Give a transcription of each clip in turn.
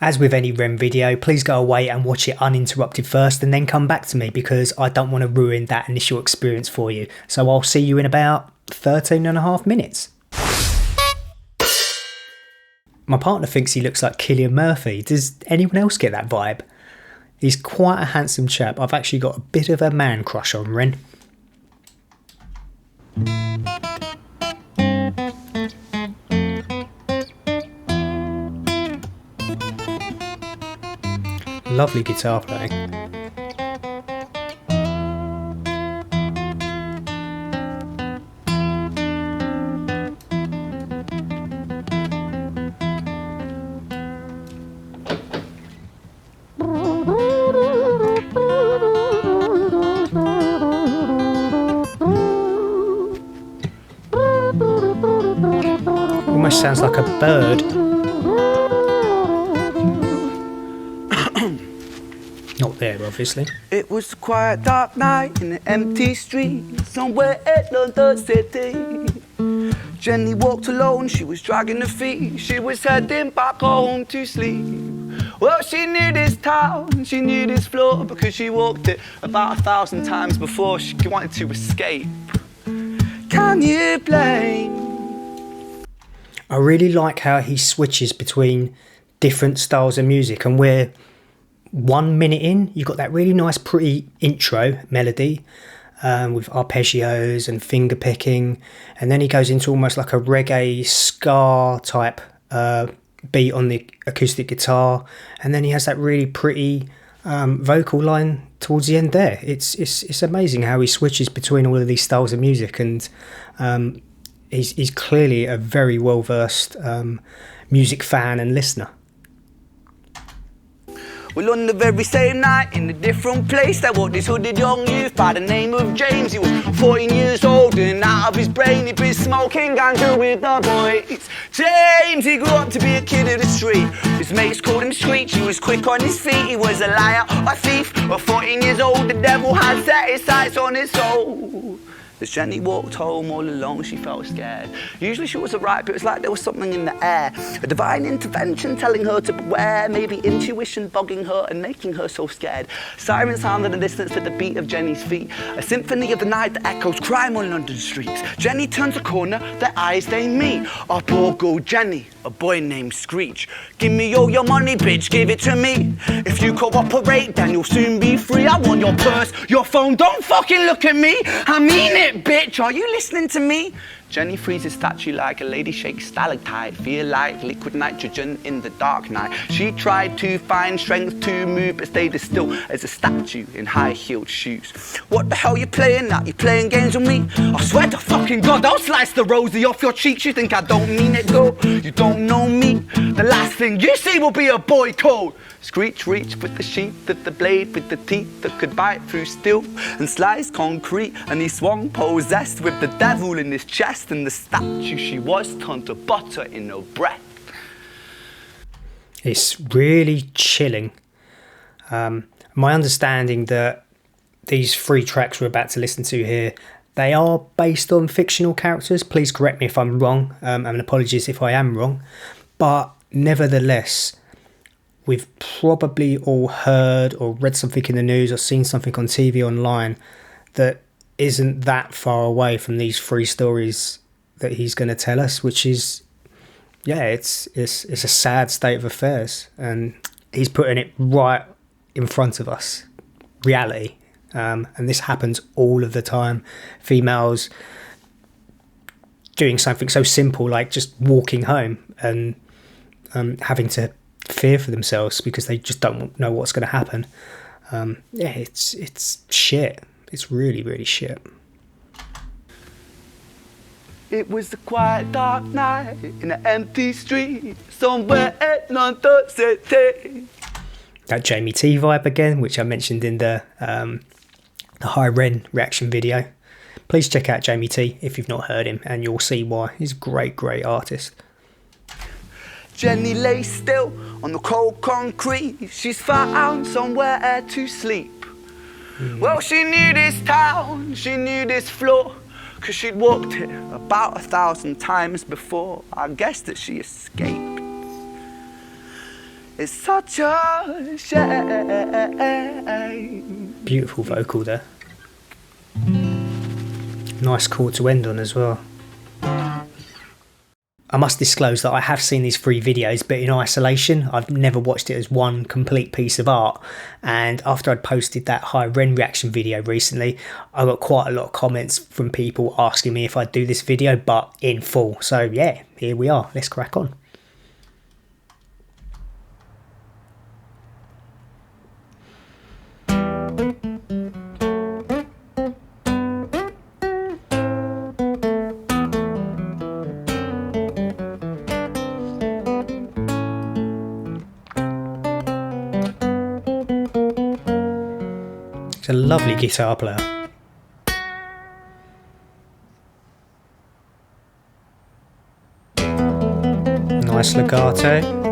As with any REM video, please go away and watch it uninterrupted first and then come back to me because I don't want to ruin that initial experience for you. So I'll see you in about 13 and a half minutes. My partner thinks he looks like Cillian Murphy. Does anyone else get that vibe? He's quite a handsome chap. I've actually got a bit of a man crush on Ren. Lovely guitar playing. Almost sounds like a bird. Not there, obviously. It was a quiet, dark night in an empty street somewhere in London City. Jenny walked alone, she was dragging her feet. She was heading back home to sleep. Well, she knew this town, she knew this floor, because she walked it about 1,000 times before she wanted to escape. Can you blame? I really like how he switches between different styles of music, and we're 1 minute in, you've got that really nice pretty intro melody with arpeggios and finger picking, and then he goes into almost like a reggae ska type beat on the acoustic guitar, and then he has that really pretty vocal line towards the end there. It's amazing how he switches between all of these styles of music, and he's clearly a very well-versed music fan and listener. Well, on the very same night, in a different place, there was this hooded young youth by the name of James. He was 14 years old and out of his brain, he'd been smoking ganja with the boys. James, he grew up to be a kid of the street. His mates called him Screech, he was quick on his feet. He was a liar, a thief, at 14 years old, the devil had set his sights on his soul. As Jenny walked home all alone, she felt scared. Usually she was alright, but it was like there was something in the air. A divine intervention telling her to beware, maybe intuition bogging her and making her so scared. Sirens sound in the distance to the beat of Jenny's feet. A symphony of the night that echoes crime on London streets. Jenny turns a corner, their eyes they meet. Up or go Jenny, a boy named Screech. Give me all your money, bitch, give it to me. If you cooperate, then you'll soon be free. I want your purse, your phone, don't fucking look at me. I mean it, bitch, are you listening to me? Jenny freezes statue like a lady shakes stalactite. Feel like liquid nitrogen in the dark night. She tried to find strength to move, but stayed as still as a statue in high-heeled shoes. What the hell you playing at? You playing games with me? I swear to fucking God, I'll slice the rosy off your cheeks. You think I don't mean it, though? You don't know me. The last thing you see will be a boy code. Screech reached with the sheath of the blade, with the teeth that could bite through steel and slice concrete, and he swung possessed with the devil in his chest, and the statue she was turned to butter in her breath. It's really chilling. My understanding that these 3 tracks we're about to listen to here, they are based on fictional characters. Please correct me if I'm wrong, and apologies if I am wrong, but nevertheless, we've probably all heard or read something in the news or seen something on TV online that isn't that far away from these 3 stories that he's going to tell us, which is, yeah, it's a sad state of affairs, and he's putting it right in front of us, reality, and this happens all of the time. Females doing something so simple like just walking home and having to fear for themselves because they just don't know what's going to happen. Yeah, it's shit. It's really, really shit. It was a quiet, dark night in an empty street somewhere in London City. That Jamie T vibe again, which I mentioned in the High Ren reaction video. Please check out Jamie T if you've not heard him, and you'll see why. He's a great, great artist. Jenny lay still on the cold concrete. She's found somewhere to sleep. Well, she knew this town, she knew this floor, 'cause she'd walked it about 1,000 times before. I guess that she escaped. It's such a shame. Beautiful vocal there. Nice chord to end on as well. I must disclose that I have seen these 3 videos, but in isolation. I've never watched it as one complete piece of art. And after I'd posted that High Ren reaction video recently, I got quite a lot of comments from people asking me if I'd do this video, but in full. So yeah, here we are. Let's crack on. It's a lovely guitar player. Nice legato.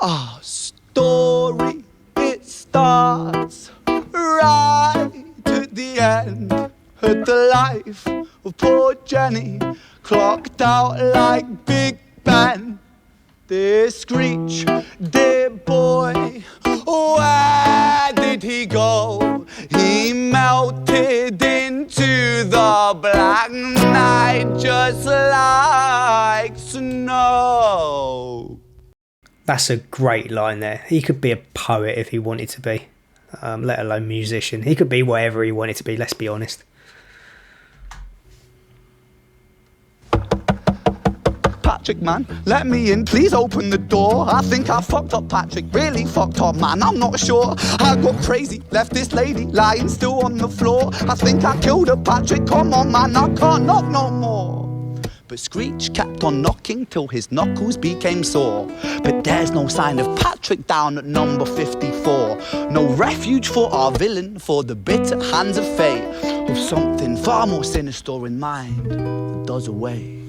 Our story, it starts right at the end. At the life of poor Jenny, clocked out like Big Ben. Dear Screech, dear boy, where did he go? He melted into the black night just like snow. That's a great line there. He could be a poet if he wanted to be, let alone musician. He could be whatever he wanted to be, let's be honest. Patrick, man, let me in, please open the door. I think I fucked up, Patrick, really fucked up, man, I'm not sure. I got crazy, left this lady lying still on the floor. I think I killed her, Patrick, come on, man, I can't knock no more. But Screech kept on knocking till his knuckles became sore. But there's no sign of Patrick down at number 54. No refuge for our villain, for the bitter hands of fate, with something far more sinister in mind that does away.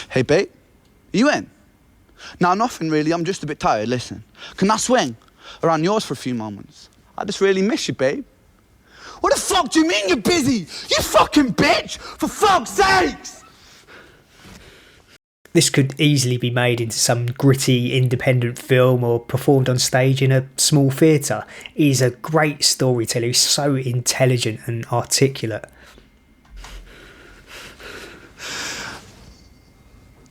Hey, babe, you in? Nah, nothing really, I'm just a bit tired, listen. Can I swing around yours for a few moments? I just really miss you, babe. What the fuck do you mean you're busy? You fucking bitch! For fuck's sakes! This could easily be made into some gritty independent film or performed on stage in a small theatre. He's a great storyteller, he's so intelligent and articulate.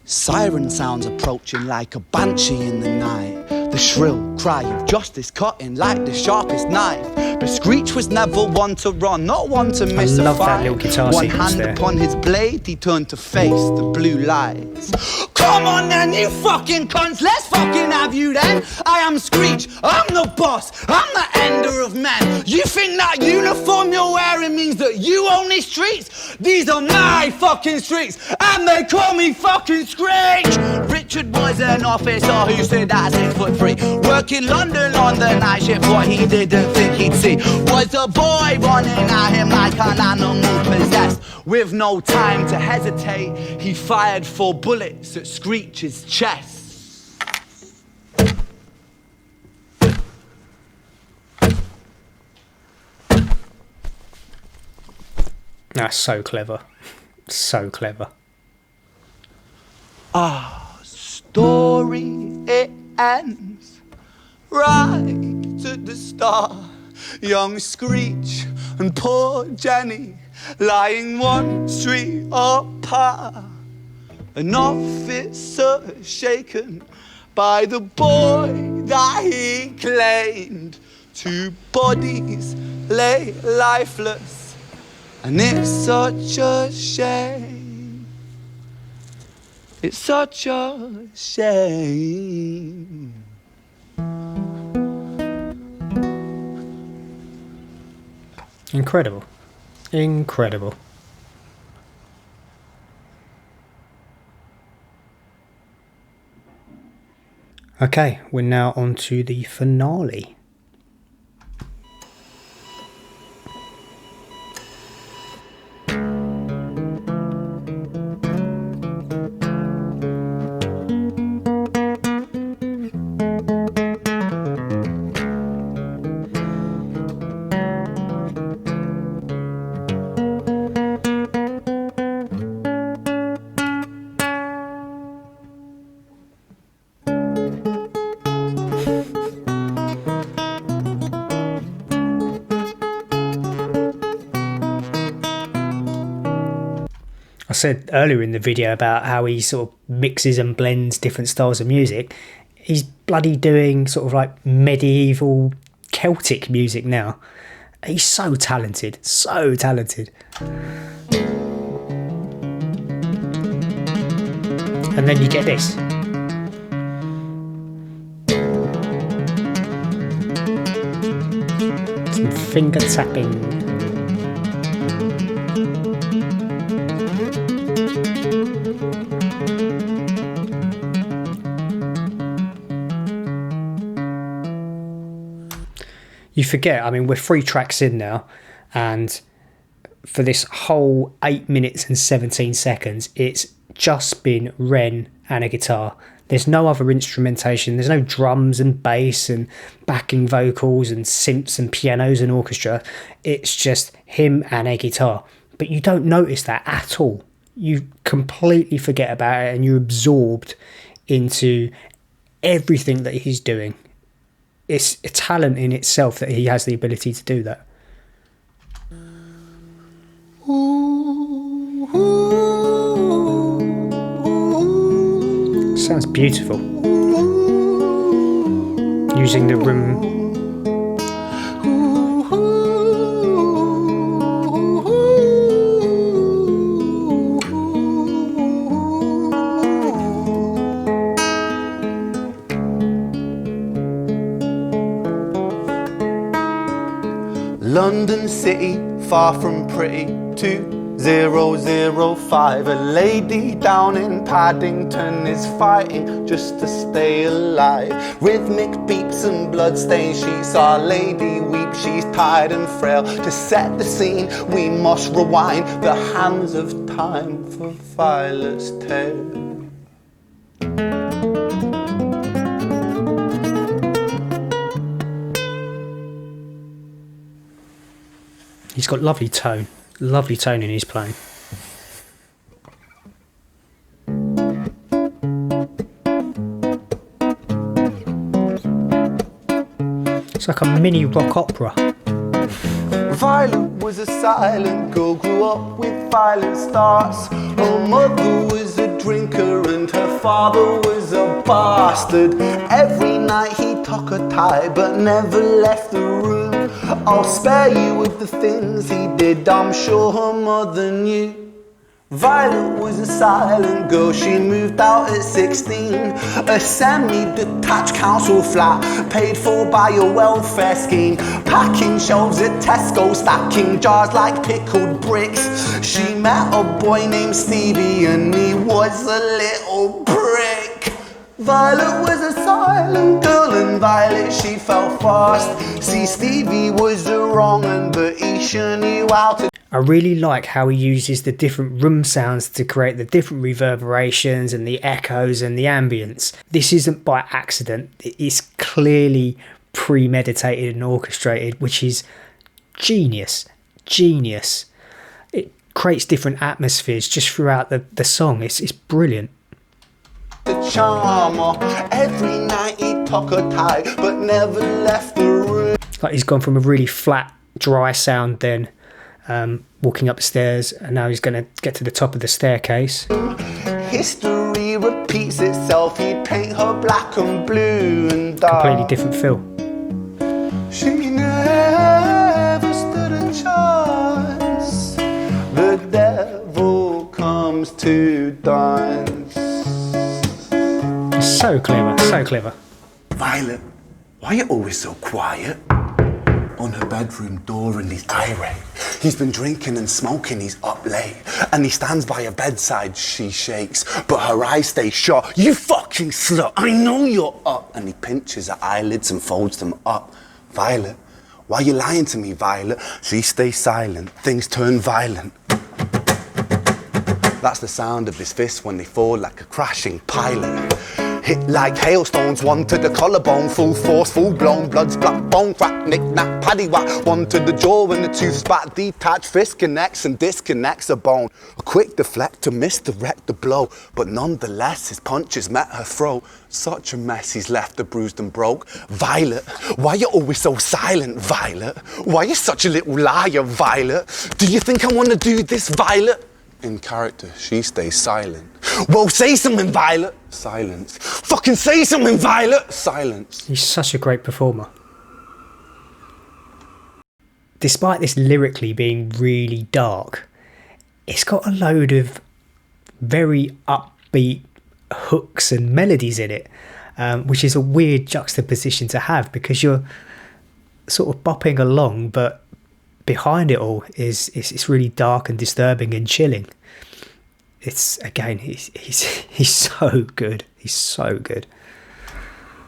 Siren sounds approaching like a banshee in the night. The shrill cry of justice cutting like the sharpest knife. But Screech was never one to run, not one to miss a love that fight. little guitar One sequence hand there. upon his blade, he turned to face the blue lights. Come on then, you fucking cunts, let's fucking have you then. I am Screech, I'm the boss, I'm the ender of men. You think that uniform you're wearing means that you own these streets? These are my fucking streets, and they call me fucking Screech. Richard was an officer who stood at 6'3", working London on the night shift. What he didn't think he'd see was a boy running at him like an animal possessed. With no time to hesitate, he fired 4 bullets at Screech's chest. That's so clever. So clever. Our story, it ends right at the start. Young Screech and poor Jenny lying one street apart. An officer shaken by the boy that he claimed. 2 bodies lay lifeless, and it's such a shame. It's such a shame. Incredible. Incredible. Okay, we're now on to the finale. I said earlier in the video about how he sort of mixes and blends different styles of music. He's bloody doing sort of like medieval Celtic music now. He's so talented, so talented. And then you get this. Some finger tapping. You forget, I mean, we're 3 tracks in now, and for this whole 8 minutes and 17 seconds, it's just been Ren and a guitar. There's no other instrumentation, there's no drums and bass and backing vocals and synths and pianos and orchestra. It's just him and a guitar. But you don't notice that at all. You completely forget about it and you're absorbed into everything that he's doing. It's a talent in itself that he has the ability to do that. Sounds beautiful. Using the room. London City, far from pretty, 2005. A lady down in Paddington is fighting just to stay alive. Rhythmic beeps and bloodstained sheets, Our Lady weeps, she's tired and frail. To set the scene, we must rewind the hands of time for Violet's tale. He's got lovely tone in his playing. It's like a mini rock opera. Violet was a silent girl, grew up with violent starts. Her mother was a drinker and her father was a bastard. Every night he took her tie but never left the room. I'll spare you with the things he did, I'm sure her mother knew. Violet was a silent girl, she moved out at 16. A semi-detached council flat, paid for by a welfare scheme. Packing shelves at Tesco, stacking jars like pickled bricks. She met a boy named Stevie and he was a little prick. Violet was a silent girl and Violet she fell fast. See, Stevie was the wrong one but he sure knew how to. I really like how he uses the different room sounds to create the different reverberations and the echoes and the ambience. This isn't by accident, it's clearly premeditated and orchestrated, which is genius. It creates different atmospheres just throughout the song. It's brilliant. The charmer, every night he took her tie but never left the room. Like he's gone from a really flat, dry sound then walking up the stairs, and now he's going to get to the top of the staircase. History repeats itself, he'd paint her black and blue and dark. Completely different feel. She never stood a chance. The devil comes to dance. So clever, so clever. Violet, why are you always so quiet? on her bedroom door and he's irate. He's been drinking and smoking, he's up late. And he stands by her bedside, she shakes, but her eyes stay shut. You fucking slut, I know you're up. And he pinches her eyelids and folds them up. Violet, why are you lying to me, Violet? She stays silent, things turn violent. That's the sound of his fists when they fall like a crashing pilot. Hit like hailstones, one to the collarbone, full force, full blown, blood splat, bone crack, knick knack, paddy whack, one to the jaw when the tooth spat, detached fist connects and disconnects a bone. A quick deflect to misdirect the blow, but nonetheless his punches met her throat. Such a mess, he's left her bruised and broke. Violet, why you always so silent, Violet? Why you such a little liar, Violet? Do you think I wanna do this, Violet? In character, she stays silent. Well, say something, Violet. Silence. Fucking say something, Violet. Silence. He's such a great performer. Despite this lyrically being really dark, it's got a load of very upbeat hooks and melodies in it, which is a weird juxtaposition to have because you're sort of bopping along, but behind it all it's really dark and disturbing and chilling. It's again, he's so good. He's so good.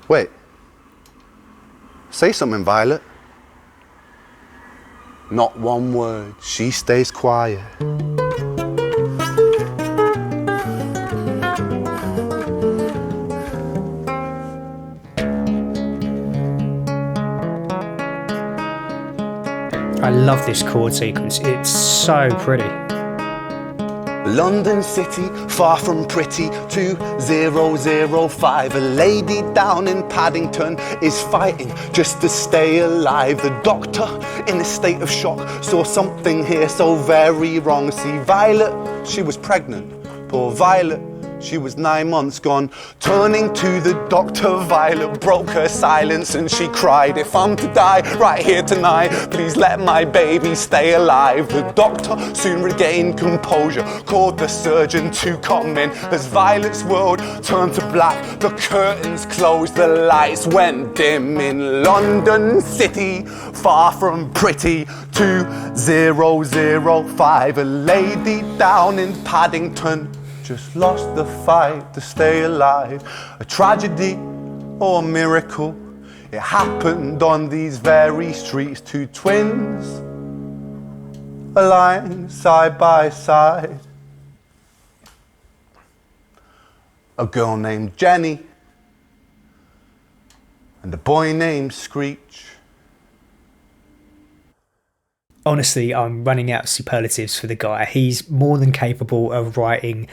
Wait. Say something, Violet. Not one word. She stays quiet. I love this chord sequence. It's so pretty. London City, far from pretty, 2005. A lady down in Paddington is fighting just to stay alive. The doctor, in a state of shock, saw something here so very wrong. See, Violet, she was pregnant. Poor Violet, she was 9 months gone. Turning to the doctor, Violet broke her silence and she cried, if I'm to die right here tonight, please let my baby stay alive. The doctor soon regained composure, called the surgeon to come in. As Violet's world turned to black, the curtains closed, the lights went dim. In London City, far from pretty, 2005. A lady down in Paddington just lost the fight to stay alive. A tragedy or a miracle, it happened on these very streets. Two twins aligned side by side. A girl named Jenny and a boy named Screech. Honestly, I'm running out of superlatives for the guy. He's more than capable of writing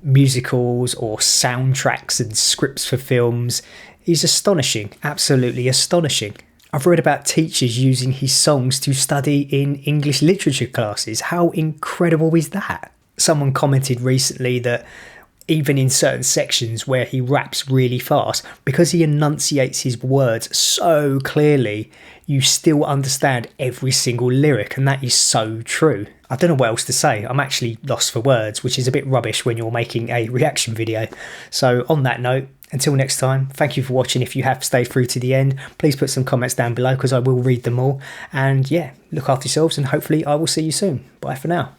musicals or soundtracks and scripts for films. He's astonishing, absolutely astonishing. I've read about teachers using his songs to study in English literature classes. How incredible is that? Someone commented recently that even in certain sections where he raps really fast, because he enunciates his words so clearly, you still understand every single lyric, and that is so true. I don't know what else to say. I'm actually lost for words, which is a bit rubbish when you're making a reaction video. So on that note, until next time, thank you for watching. If you have stayed through to the end, please put some comments down below because I will read them all. And yeah, look after yourselves and hopefully I will see you soon. Bye for now.